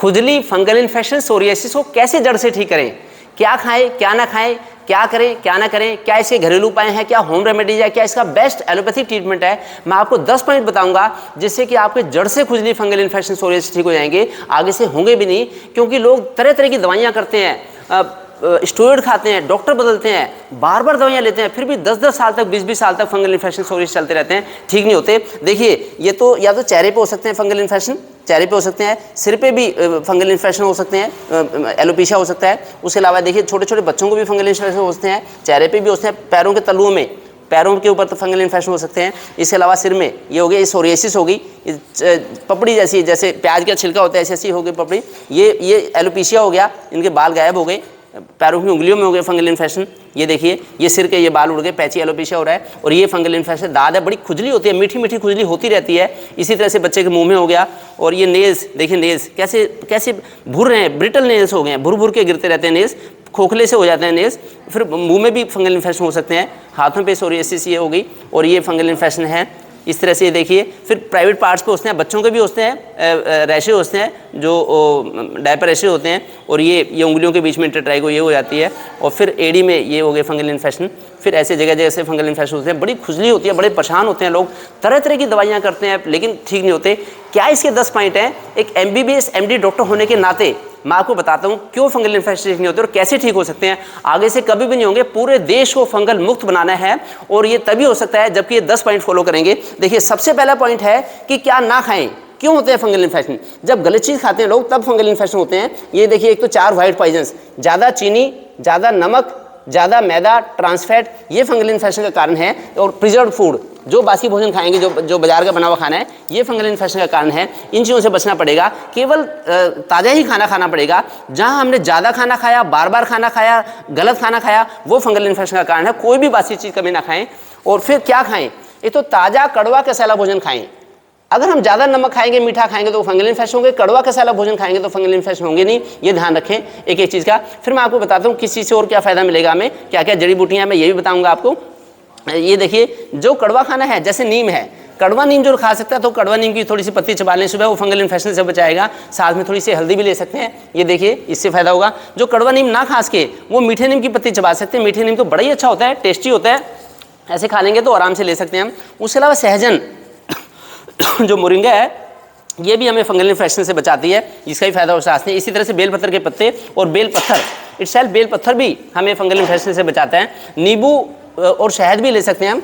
खुजली, fungal infection, psoriasis को कैसे जड़ से ठीक करें, क्या खाएं क्या ना खाएं, क्या करें क्या ना करें, क्या इसके घरेलू उपाय हैं, क्या होम रेमेडीज है, क्या इसका बेस्ट एलोपैथिक ट्रीटमेंट है। मैं आपको 10 पॉइंट बताऊंगा जिससे कि आपके जड़ से खुजली, फंगल इन्फेक्शन, सोरियासिस ठीक हो जाएंगे, आगे से होंगे भी नहीं। क्योंकि लोग तरह तरह की दवाइयाँ करते हैं, स्टेरॉइड खाते हैं, डॉक्टर बदलते हैं, बार बार दवाइयाँ लेते हैं, फिर भी 10-10 साल तक, 20-20 साल तक फंगल इन्फेक्शन, सोरियासिस चलते रहते हैं, ठीक नहीं होते। देखिए ये तो या तो चेहरे पे हो सकते हैं फंगल इन्फेक्शन, चेहरे पे हो सकते हैं, सिर पे भी फंगल इन्फेक्शन हो सकते हैं, एलोपेशिया हो सकता है। उसके अलावा देखिए छोटे छोटे बच्चों को भी फंगल इन्फेक्शन हो सकते हैं, चेहरे पे भी हो सकते हैं, पैरों के तलुओं में, पैरों के ऊपर तो फंगल इन्फेक्शन हो सकते हैं। इसके अलावा सिर में ये हो गया, ये सोरियासिस हो गई, पपड़ी जैसी, जैसे प्याज का छिलका होता है ऐसी हो गई पपड़ी, ये एलोपेशिया हो गया, इनके बाल गायब हो गए, पैरों की उंगलियों में हो गए फंगल इन्फेक्शन। ये देखिए ये सिर के ये बाल उड़ गए, पैची एलोपेशिया हो रहा है। और ये फंगल इन्फेक्शन, दाद है, बड़ी खुजली होती है, मीठी मीठी खुजली होती रहती है। इसी तरह से बच्चे के मुंह में हो गया। और ये नेल्स, देखिए नेल्स कैसे कैसे भुर रहे हैं, ब्रिटल नेल्स हो गए हैं, भुर भुर के गिरते रहते हैं नेल्स, खोखले से हो जाते हैं नेल्स। फिर मुंह में भी फंगल इन्फेक्शन हो सकते हैं, हाथों पे सोरियासिस ये हो गई और ये फंगल इन्फेक्शन है। इस तरह से ये देखिए, फिर प्राइवेट पार्ट्स पे होते हैं, बच्चों के भी होते हैं, रैशे होते हैं जो डायपर रैशे होते हैं। और ये उंगलियों के बीच में इंटरट्राइको ये हो जाती है। और फिर एड़ी में ये हो गए फंगल इन्फेक्शन। फिर ऐसे जगह जगह से फंगल इन्फेक्शन होते हैं, बड़ी खुजली होती है, बड़े परेशान होते हैं लोग, तरह तरह की दवाइयाँ करते हैं लेकिन ठीक नहीं होते। क्या इसके 10 पॉइंट हैं। एक MBBS MD डॉक्टर होने के नाते मैं आपको बताता हूँ क्यों फंगल इन्फेक्शन ठीक नहीं होते और कैसे ठीक हो सकते हैं। आगे से कभी भी नहीं होंगे, पूरे देश को फंगल मुक्त बनाना है और ये तभी हो सकता है जबकि ये 10 पॉइंट फॉलो करेंगे। देखिए सबसे पहला पॉइंट है कि क्या ना खाएं। क्यों होते हैं फंगल इन्फेक्शन? जब गलत चीज़ खाते हैं लोग तब फंगल इन्फेक्शन होते हैं। ये देखिए, एक तो 4 वाइट पॉइजन्स, ज़्यादा चीनी, ज़्यादा नमक, ज़्यादा मैदा, ट्रांसफैट, ये फंगल इन्फेक्शन का कारण है। और प्रिजर्व फूड, जो बासी भोजन खाएंगे, जो बाजार का बना हुआ खाना है, ये फंगल इन्फेक्शन का कारण है। इन चीज़ों से बचना पड़ेगा, केवल ताज़ा ही खाना खाना पड़ेगा। जहाँ हमने ज़्यादा खाना खाया, बार बार खाना खाया, गलत खाना खाया, वो फंगल इन्फेक्शन का कारण है। कोई भी बासी चीज़ कभी ना खाएं। और फिर क्या खाएं? एक तो ताज़ा कड़वा कसेला भोजन खाएं। अगर हम ज़्यादा नमक खाएंगे, मीठा खाएंगे तो फंगल इन्फेक्शन होंगे, कड़वा कसेला भोजन खाएंगे तो फंगल इन्फेक्शन होंगे नहीं। ये ध्यान रखें एक एक चीज़ का। फिर मैं आपको बताता हूँ किस चीज़ से और क्या फ़ायदा मिलेगा हमें, क्या क्या जड़ी बूटियाँ, मैं ये भी बताऊँगा आपको। ये देखिए, जो कड़वा खाना है, जैसे नीम है, कड़वा नीम जो खा सकता है तो कड़वा नीम की थोड़ी सी पत्ती चबा लें सुबह, वो फंगल इन्फेक्शन से बचाएगा। साथ में थोड़ी सी हल्दी भी ले सकते हैं, ये देखिए इससे फ़ायदा होगा। जो कड़वा नीम ना खा सके वो मीठे नीम की पत्ती चबा सकते हैं। मीठे नीम तो बड़ा ही अच्छा होता है, टेस्टी होता है, ऐसे खा लेंगे तो आराम से ले सकते हैं हम। उसके अलावा सहजन जो मोरिंगा है, ये भी हमें फंगल इन्फेक्शन से बचाती है, इसका भी फायदा हो सकता है। इसी तरह से बेलपत्र के पत्ते और बेल पत्थर, इटसेल्फ बेल पत्थर भी हमें फंगल इन्फेक्शन से बचाता है। नींबू और शहद भी ले सकते हैं हम,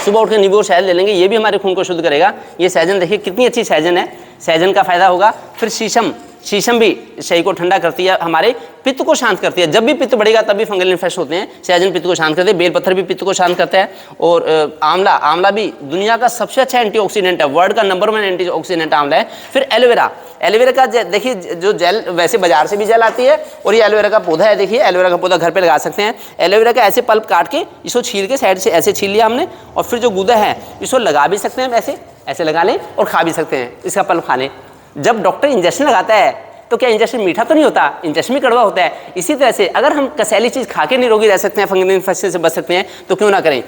सुबह उठ के नींबू और शहद ले लेंगे, ये भी हमारे खून को शुद्ध करेगा। ये सहजन देखिए कितनी अच्छी सहजन है, सहजन का फायदा होगा। फिर शीशम, शीशम भी शरीर को ठंडा करती है, हमारे पित्त को शांत करती है। जब भी पित्त बढ़ेगा तब भी फंगल इन्फेक्शन होते हैं। सहजन पित्त को शांत करते हैं, बेलपत्थर भी पित्त को शांत करता है। और आंवला, आंवला भी दुनिया का सबसे अच्छा एंटीऑक्सीडेंट है, वर्ल्ड का नंबर 1 एंटीऑक्सीडेंट आंवला है। फिर एलोवेरा, एलोवेरा का देखिए जो जेल, वैसे बाजार से भी जेल आती है और ये एलोवेरा का पौधा है। देखिए एलोवेरा का पौधा घर पे लगा सकते हैं। एलोवेरा का ऐसे पल्प काट के इसको छील के साइड से ऐसे छील लिया हमने, और फिर जो गूदा है इसको लगा भी सकते हैं हम, ऐसे ऐसे लगा लें और खा भी सकते हैं, इसका पल्प खा लें। जब डॉक्टर इंजेक्शन लगाता है तो क्या इंजेक्शन मीठा तो नहीं होता, इंजेक्शन भी कड़वा होता है। इसी तरह से अगर हम कसैली चीज़ खा के निरोगी रह सकते हैं, फंगल इन्फेक्शन से बच सकते हैं, तो क्यों ना करें।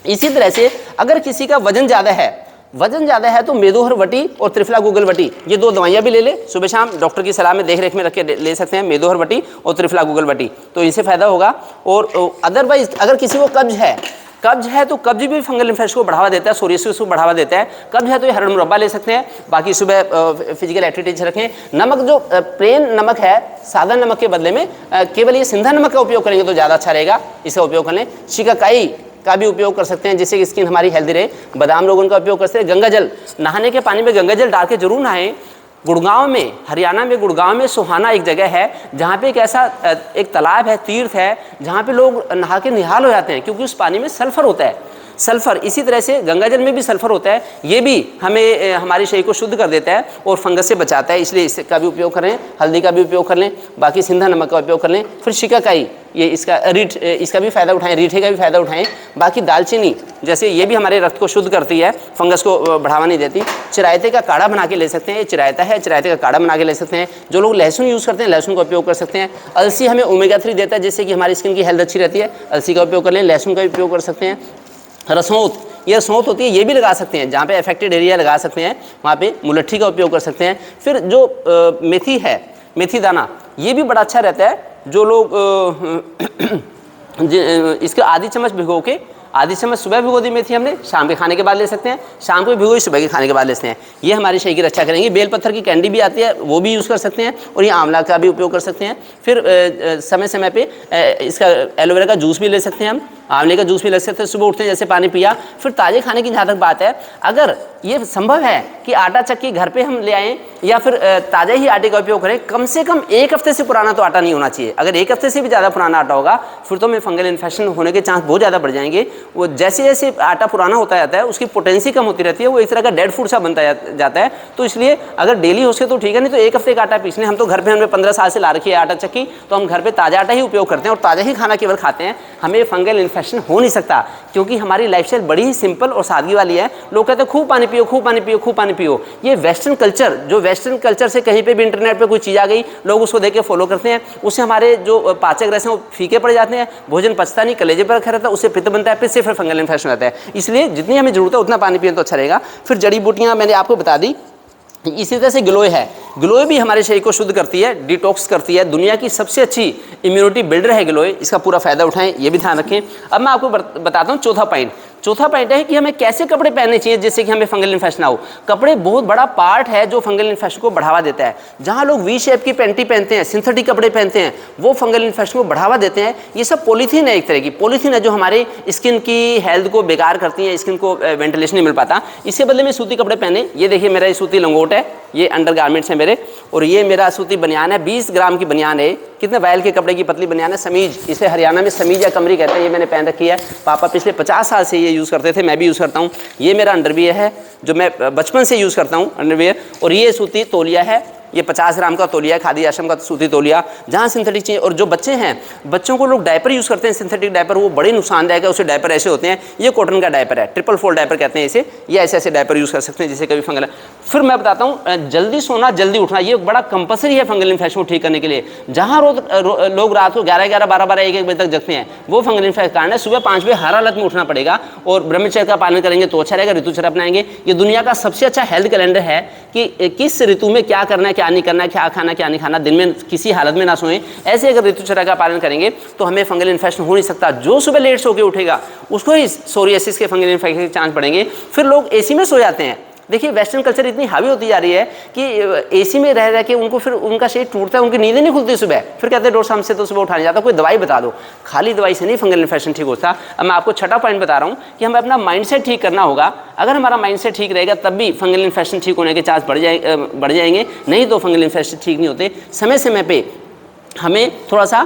इसी तरह से अगर किसी का वजन ज़्यादा है, वजन ज़्यादा है तो मेदोहरवटी और त्रिफला गूगलवटी, ये 2 दवाइयाँ भी ले ले सुबह शाम, डॉक्टर की सलाह में देख रेख में रख के ले सकते हैं, मेदोहरवटी और त्रिफला गूगलवटी, तो इनसे फ़ायदा होगा। और अदरवाइज अगर किसी को कब्ज है तो कब्ज भी फंगल इन्फेक्शन को बढ़ावा देता है, सोरियासिस को बढ़ावा देता है। कब्ज है तो ये हरड़ मुरब्बा ले सकते हैं। बाकी सुबह फिजिकल एक्टिविटीज रखें। नमक जो प्लेन नमक है, सादा नमक के बदले में केवल ये सिंधा नमक का उपयोग करेंगे तो ज़्यादा अच्छा रहेगा, इसका उपयोग कर लें। शिकाकाई का भी उपयोग कर सकते हैं जिससे कि स्किन हमारी हेल्दी रहे। बादाम लोगों का उपयोग कर सकते हैं। गंगा जल, नहाने के पानी में गंगा जल डाल के जरूर नहाएं। गुड़गांव में, हरियाणा में गुड़गांव में सुहाना एक जगह है जहाँ पे एक ऐसा एक तालाब है, तीर्थ है, जहाँ पे लोग नहा के निहाल हो जाते हैं क्योंकि उस पानी में सल्फर होता है, सल्फर। इसी तरह से गंगा जल में भी सल्फर होता है, ये भी हमें हमारे शरीर को शुद्ध कर देता है और फंगस से बचाता है, इसलिए इसका भी उपयोग करें। हल्दी का भी उपयोग कर लें, बाकी सिंधा नमक का उपयोग कर लें। फिर शिकाकाई, ये इसका रीठ, इसका भी फ़ायदा उठाएं, रीठे का भी फ़ायदा उठाएं। बाकी दालचीनी जैसे, ये भी हमारे रक्त को शुद्ध करती है, फंगस को बढ़ावा नहीं देती। चिरायते का काढ़ा बना के ले सकते हैं, ये चिरायता है, चिरायते का काढ़ा बना के ले सकते हैं। जो लोग लहसुन यूज़ करते हैं लहसुन का उपयोग कर सकते हैं। अलसी हमें ओमेगा 3 देता है जिससे कि हमारी स्किन की हेल्थ अच्छी रहती है, अलसी का उपयोग कर लें। लहसुन का उपयोग कर सकते हैं। रसौंत, या सौंठ होती है, ये भी लगा सकते हैं, जहाँ पे अफेक्टेड एरिया लगा सकते हैं वहाँ पे मुलट्ठी का उपयोग कर सकते हैं। फिर जो मेथी है, मेथी दाना, ये भी बड़ा अच्छा रहता है। जो लोग इसके आधी चम्मच भिगो के, आधी चम्मच सुबह भिगो दी मेथी हमने, शाम के खाने के बाद ले सकते हैं, शाम को भी भिगोई, सुबह के खाने के बाद ले सकते हैं, ये हमारी शरीर की रक्षा करेंगी। बेलपत्थर की कैंडी भी आती है, वो भी यूज़ कर सकते हैं, और ये आंवला का भी उपयोग कर सकते हैं। फिर समय समय पे इसका एलोवेरा का जूस भी ले सकते हैं हम, आंवले का जूस भी ले सकते हैं, सुबह उठते हैं जैसे पानी पिया। फिर ताज़े खाने की जहाँ तक बात है, अगर ये संभव है कि आटा चक्की घर पे हम ले आएँ या फिर ताज़ा ही आटे का उपयोग करें, कम से कम 1 हफ्ते से पुराना तो आटा नहीं होना चाहिए। अगर 1 हफ्ते से भी ज़्यादा पुराना आटा होगा फिर तो हमें फंगल इन्फेक्शन होने के चांस बहुत ज़्यादा बढ़ जाएंगे। वो जैसे जैसे आटा पुराना होता जाता है उसकी पोटेंसी कम होती रहती है, वो एक तरह का डेड फूड सा बनता जाता है। तो इसलिए अगर डेली हो सके तो ठीक है, नहीं तो 1 हफ्ते का आटा पीसने। हम तो घर पे, हमने 15 साल से ला रखी है आटा चक्की, तो हम घर पे ताज़ा आटा ही उपयोग करते हैं और ताज़ा ही खाना केवल खाते हैं। हमें फंगल इन्फेक्शन हो नहीं सकता क्योंकि हमारी लाइफस्टाइल बड़ी ही सिंपल और सादगी वाली है। लोग कहते हैं खूब पानी पियो, खूब पानी पियो, खूब पानी पियो। ये वेस्टर्न कल्चर, जो वेस्टर्न कल्चर से कहीं पे भी इंटरनेट पे कोई चीज़ आ गई, लोग उसको देख के फॉलो करते हैं, उससे हमारे जो पाचक रस हैं वो फीके पड़ जाते हैं, भोजन पचता नहीं, कलेजे पर रखा रहता है, उससे पित्त बनता है, पित्त से फिर फंगल इन्फेक्शन होता है। इसलिए जितनी हमें जरूरत है उतना पानी पिए तो अच्छा रहेगा। फिर जड़ी बूटियाँ मैंने आपको बता दी। इसी तरह से गिलोय है, गिलोय भी हमारे शरीर को शुद्ध करती है, डिटॉक्स करती है। दुनिया की सबसे अच्छी इम्यूनिटी बिल्डर है गिलोय, इसका पूरा फायदा उठाएं, ये भी ध्यान रखें। अब मैं आपको बताता हूँ चौथा पॉइंट। चौथा पॉइंट है कि हमें कैसे कपड़े पहनने चाहिए जिससे कि हमें फंगल इन्फेक्शन ना हो। कपड़े बहुत बड़ा पार्ट है जो फंगल इन्फेक्शन को बढ़ावा देता है। जहाँ लोग वी शेप की पैंटी पहनते हैं, सिंथेटिक कपड़े पहनते हैं, वो फंगल इन्फेक्शन को बढ़ावा देते हैं। ये सब पॉलीथीन है, एक तरह की पॉलीथीन है जो हमारे स्किन की हेल्थ को बेकार करती है, स्किन को वेंटिलेशन नहीं मिल पाता। इसके बदले में सूती कपड़े पहने। ये देखिए मेरा ये सूती लंगोट है, ये अंडर गारमेंट्स है मेरे, और ये मेरा सूती बनियान है, 20 ग्राम की बनियान है। कितने वायल के कपड़े की पतली बनियान है, समीज, इसे हरियाणा में समीज या कमरी कहते हैं। ये मैंने पहन रखी है, पापा पिछले 50 साल से ये यूज़ करते थे, मैं भी यूज़ करता हूँ। ये मेरा अंडरवियर है जो मैं बचपन से यूज़ करता हूँ अंडरवियर। और ये सूती तौलिया है, ये 50 ग्राम का तौलिया है, खादी आश्रम का सूती तौलिया, जहाँ सिंथेटिक चाहिए। और जो बच्चे हैं, बच्चों को लोग डायपर यूज़ करते हैं, सिंथेटिक डायपर, वो बड़े नुकसानदायक है। उसे डायपर ऐसे होते हैं, ये कॉटन का डायपर है, ट्रिपल फोल्ड डायपर कहते हैं इसे। ये ऐसे ऐसे डायपर यूज़ कर सकते हैं जिससे कभी फंगल। फिर मैं बताता हूँ जल्दी सोना जल्दी उठना, ये बड़ा कंपलसरी है फंगल इन्फेक्शन को ठीक करने के लिए। जहाँ लोग रात को 11-11, 12-12, 1-1 बजे तक जगते हैं, वो फंगल इन्फेक्शन कारण है। सुबह 5 बजे हर हालत में उठना पड़ेगा और ब्रह्मचर्य का पालन करेंगे तो अच्छा रहेगा, ऋतुचर्या अपनाएंगे। ये दुनिया का सबसे अच्छा हेल्थ कैलेंडर है कि किस ऋतु में क्या करना है, क्या नहीं करना है, क्या खाना क्या नहीं खाना, दिन में किसी हालत में ना सोएं। ऐसे अगर ऋतुचर्या का पालन करेंगे तो हमें फंगल इन्फेक्शन हो नहीं सकता। जो सुबह लेट सो के उठेगा उसको ही सोरियासिस के फंगल इन्फेक्शन के चांस बढ़ेंगे। फिर लोग एसी में सो जाते हैं। देखिए वेस्टर्न कल्चर इतनी हावी होती जा रही है कि एसी में रह के उनको फिर उनका शरीर टूटता है, उनकी नींदें नहीं खुलती सुबह। फिर कहते हैं डॉक्टर साहब से तो सुबह उठाने जाता, कोई दवाई बता दो। खाली दवाई से नहीं फंगल इन्फेक्शन ठीक होता। अब मैं आपको छठा पॉइंट बता रहा हूँ कि हमें अपना माइंडसेट ठीक करना होगा। अगर हमारा माइंडसेट ठीक रहेगा तब भी फंगल इन्फेक्शन ठीक होने के चांस बढ़ जाएंगे, नहीं तो फंगल इन्फेक्शन ठीक नहीं होते। समय समय पे हमें थोड़ा सा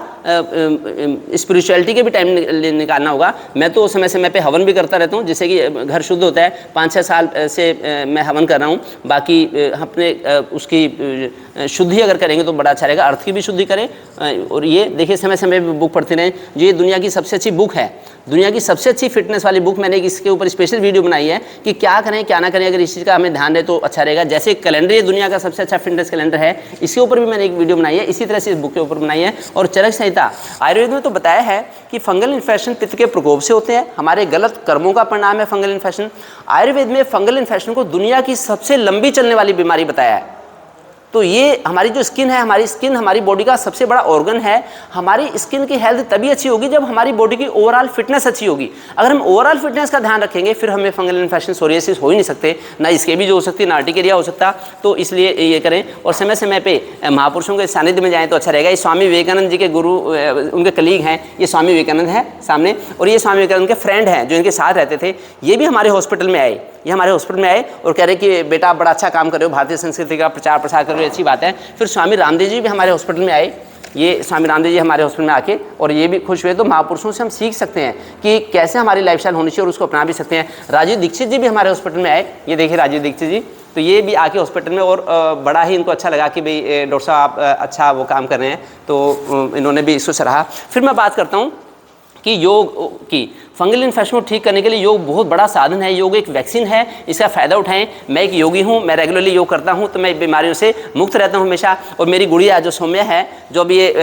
स्पिरिचुअलिटी के भी टाइम निकालना होगा। मैं तो समय समय पे हवन भी करता रहता हूँ जिससे कि घर शुद्ध होता है। 5-6 साल से मैं हवन कर रहा हूँ। बाकी अपने उसकी शुद्धि अगर करेंगे तो बड़ा अच्छा रहेगा, अर्थ की भी शुद्धि करें। और ये देखिए समय समय पे बुक पढ़ते रहें। ये दुनिया की सबसे अच्छी बुक है, दुनिया की सबसे अच्छी फिटनेस वाली बुक। मैंने इसके ऊपर स्पेशल वीडियो बनाई है कि क्या करें क्या ना करें, अगर इस चीज़ का हमें ध्यान रहे तो अच्छा रहेगा। जैसे कैलेंडर ये दुनिया का सबसे अच्छा फिटनेस कैलेंडर है, इसके ऊपर भी मैंने एक वीडियो बनाई है, इसी तरह से इस बुक के ऊपर बनाई है। और चरक संहिता आयुर्वेद में तो बताया है कि फंगल इन्फेक्शन पित्त के प्रकोप से होते हैं, हमारे गलत कर्मों का परिणाम है फंगल इन्फेक्शन। आयुर्वेद में फंगल इन्फेक्शन को दुनिया की सबसे लंबी चलने वाली बीमारी बताया है। तो ये हमारी जो स्किन है, हमारी स्किन हमारी बॉडी का सबसे बड़ा ऑर्गन है। हमारी स्किन की हेल्थ तभी अच्छी होगी जब हमारी बॉडी की ओवरऑल फिटनेस अच्छी होगी। अगर हम ओवरऑल फिटनेस का ध्यान रखेंगे फिर हमें फंगल इन्फेक्शन सोरियासिस हो ही नहीं सकते, ना इसके भी जो हो सकती है, ना आर्टिकेरिया हो सकता। तो इसलिए ये करें और समय समय पे महापुरुषों के सानिध्य में जाएँ तो अच्छा रहेगा। ये स्वामी विवेकानंद जी के गुरु, उनके कलीग हैं, ये स्वामी विवेकानंद है सामने, और ये स्वामी विवेकानंद के फ्रेंड हैं जो इनके साथ रहते थे। ये भी हमारे हॉस्पिटल में आए, ये हमारे हॉस्पिटल में आए और कह रहे कि बेटा आप बड़ा अच्छा काम कर रहे हो, भारतीय संस्कृति का प्रचार प्रसार कर रहे हो, अच्छी बात है। फिर स्वामी रामदेव जी भी हमारे हॉस्पिटल में आए। ये स्वामी रामदेव जी हमारे हॉस्पिटल में आके और ये भी खुश हुए। तो महापुरुषों से हम सीख सकते हैं कि कैसे हमारी लाइफस्टाइल होनी चाहिए और उसको अपना भी सकते हैं। राजीव दीक्षित जी भी हमारे हॉस्पिटल में आए। ये देखिए राजीव दीक्षित जी, तो ये भी आके हॉस्पिटल में और बड़ा ही इनको अच्छा लगा कि भाई डॉक्टर साहब आप अच्छा वो काम कर रहे हैं, तो इन्होंने भी इसको सराहा। फिर मैं बात करता हूँ कि योग की फंगल इन्फेक्शन को ठीक करने के लिए योग बहुत बड़ा साधन है, योग एक वैक्सीन है, इसका फ़ायदा उठाएं। मैं एक योगी हूँ, मैं रेगुलरली योग करता हूँ, तो मैं बीमारियों से मुक्त रहता हूँ हमेशा। और मेरी गुड़िया जो सौम्या है, जो अभी ये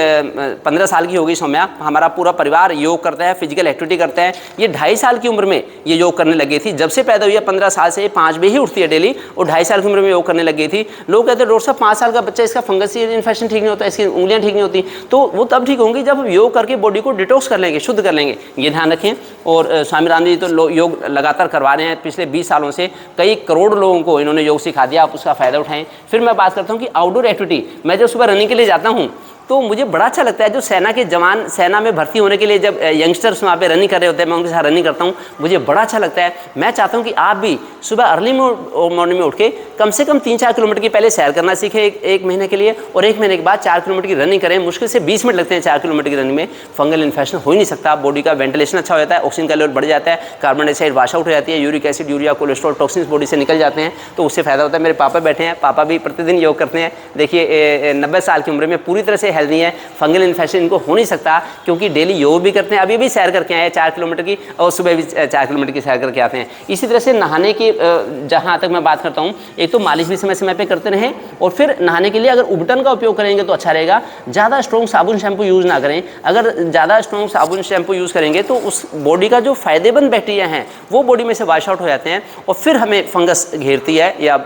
15 साल की हो गई सौम्या, हमारा पूरा परिवार योग करता है, फिजिकल एक्टिविटी करता है। ये 2.5 साल की उम्र में ये योग करने लगी थी, जब से पैदा हुई है 15 साल से 5 बजे ही उठती है डेली, और 2.5 साल की उम्र में योग करने लग गई थी। लोग कहते हैं डॉक्टर साहब 5 साल का बच्चा, इसका फंगस इन्फेक्शन ठीक नहीं होता, इसकी उंगलियां ठीक नहीं होती। तो वो तब ठीक होंगी जब हम योग करके बॉडी को डिटॉक्स कर लेंगे, शुद्ध कर लेंगे, ये ध्यान रखें। और स्वामी रामदेव जी तो योग लगातार करवा रहे हैं पिछले 20 सालों से, कई करोड़ लोगों को इन्होंने योग सिखा दिया, आप उसका फ़ायदा उठाएं। फिर मैं बात करता हूँ कि आउटडोर एक्टिविटी, मैं जब सुबह रनिंग के लिए जाता हूँ तो मुझे बड़ा अच्छा लगता है। जो सेना के जवान सेना में भर्ती होने के लिए जब यंगस्टर्स वहाँ पे रनिंग कर रहे होते हैं, मैं उनके साथ रनिंग करता हूँ, मुझे बड़ा अच्छा लगता है। मैं चाहता हूँ कि आप भी सुबह अर्ली मॉर्निंग में उठ के कम से कम 3-4 किलोमीटर की पहले सैर करना सीखें एक महीने के लिए, और 1 महीने के बाद 4 किलोमीटर की रनिंग करें। मुश्किल से 20 मिनट लगते हैं 4 किलोमीटर की रनिंग में। फंगल इन्फेक्शन हो ही नहीं सकता, बॉडी का वेंटिलेशन अच्छा हो जाता है, ऑक्सीजन का लेवल बढ़ जाता है, कार्बन डाइऑक्साइड वाश आउट हो जाती है, uric acid, urea, cholesterol, toxins body से निकल जाते हैं, तो उससे फायदा होता है। मेरे पापा बैठे हैं, पापा भी प्रतिदिन योग करते हैं। देखिए 90 साल की उम्र में पूरी तरह से हेल्दी है, फंगल इन्फेक्शन इनको हो नहीं सकता, क्योंकि डेली योग भी करते हैं। अभी भी सैर करके आए 4 किलोमीटर की, और सुबह भी 4 किलोमीटर की सैर करके आते हैं। इसी तरह से नहाने की जहाँ तक मैं बात करता हूँ, एक तो मालिश भी समय समय पे करते रहें, और फिर नहाने के लिए अगर उबटन का उपयोग करेंगे तो अच्छा रहेगा। ज़्यादा स्ट्रॉन्ग साबुन शैम्पू यूज़ ना करें। अगर ज़्यादा स्ट्रॉन्ग साबुन शैम्पू यूज़ करेंगे तो उस बॉडी का जो फायदेमंद बैक्टीरिया हैं वो बॉडी में से वॉश आउट हो जाते हैं, और फिर हमें फंगस घेरती है या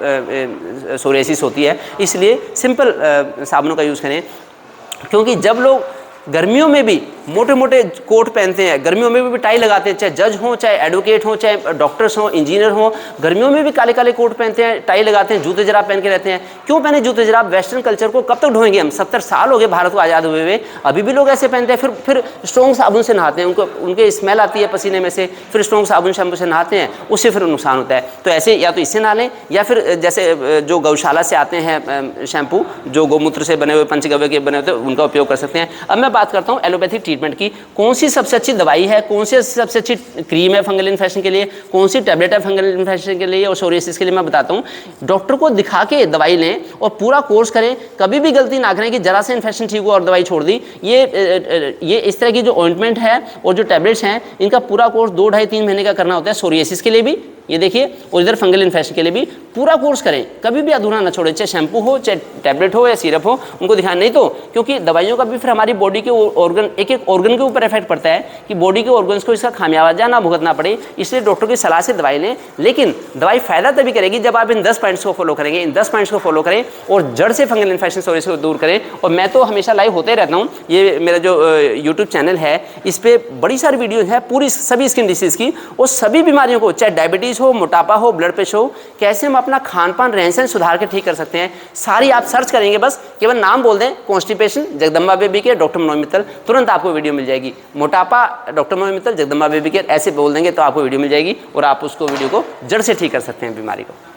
सोरियासिस होती है। इसलिए सिंपल साबुनों का यूज़ करें। क्योंकि जब लोग गर्मियों में भी मोटे मोटे कोट पहनते हैं, गर्मियों में भी टाई लगाते हैं, चाहे जज हों, चाहे एडवोकेट हों, चाहे डॉक्टर्स हों, इंजीनियर हों, गर्मियों में भी काले काले कोट पहनते हैं, टाई लगाते हैं, जूते जराब पहन के रहते हैं। क्यों पहने जूते जराब? वेस्टर्न कल्चर को कब तक ढोएंगे हम? 70 साल हो गए भारत को आज़ाद हुए हुए, अभी भी लोग ऐसे पहनते हैं। फिर स्ट्रॉन्ग साबुन से नहाते हैं, उनके स्मेल आती है पसीने में से, फिर स्ट्रॉन्ग साबुन शैम्पू से नहाते हैं, उससे फिर नुकसान होता है। तो ऐसे या तो इससे नहा लें, या फिर जैसे जो गौशाला से आते हैं शैम्पू, जो गौमूत्र से बने हुए, पंचगव्य के बने होते हैं, उनका उपयोग कर सकते हैं। अब मैं बात करता हूँ एलोपैथिक ट्रीटमेंट की। कौन सी सबसे अच्छी दवाई है, कौन सी सबसे अच्छी क्रीम है फंगल इन्फेक्शन के लिए, कौन सी टैबलेट है फंगल इन्फेक्शन के लिए और सोरियासिस के लिए, मैं बताता हूँ। डॉक्टर को दिखा के दवाई लें और पूरा कोर्स करें। कभी भी गलती ना करें कि जरा से इन्फेक्शन ठीक हुआ और दवाई छोड़ दी। ये इस तरह की जो ऑइंटमेंट है और जो टैबलेट्स हैं, इनका पूरा कोर्स 2, 2.5, 3 महीने का करना होता है। सोरियासिस के लिए भी ये देखिए, और इधर फंगल इन्फेक्शन के लिए भी पूरा कोर्स करें, कभी भी अधूरा ना छोड़े, चाहे शैम्पू हो, चाहे टैबलेट हो या सिरप हो, उनको दिखाएं। नहीं तो क्योंकि दवाइयों का भी फिर हमारी बॉडी के ऑर्गन, एक एक ऑर्गन के ऊपर इफेक्ट पड़ता है कि बॉडी के ऑर्गन्स को इसका खामियाजा ना भुगतना पड़े। इसलिए डॉक्टर की सलाह से दवाई लें। लेकिन दवाई फ़ायदा तभी करेगी जब आप इन 10 पॉइंट्स को फॉलो करेंगे। इन 10 पॉइंट्स को फॉलो करें और जड़ से फंगल इन्फेक्शन सोरियासिस को दूर करें। और मैं तो हमेशा लाइव होते रहता हूँ। ये मेरा जो यूट्यूब चैनल है, इस पर बड़ी सारी वीडियोज़ है पूरी सभी स्किन डिसीज़ की, और सभी बीमारियों को, चाहे डायबिटीज़ हो, मोटापा हो, ब्लड प्रेशर हो, कैसे हम अपना खान पान, रहन सहन सुधार के ठीक कर सकते हैं, सारी आप सर्च करेंगे। बस केवल नाम बोल दें, constipation Jagdamba baby care doctor Manoj Mittal, तुरंत आपको वीडियो मिल जाएगी। मोटापा doctor Manoj Mittal Jagdamba baby care, ऐसे बोल देंगे तो आपको वीडियो मिल जाएगी, और आप उसको वीडियो को जड़ से ठीक कर सकते हैं बीमारी को।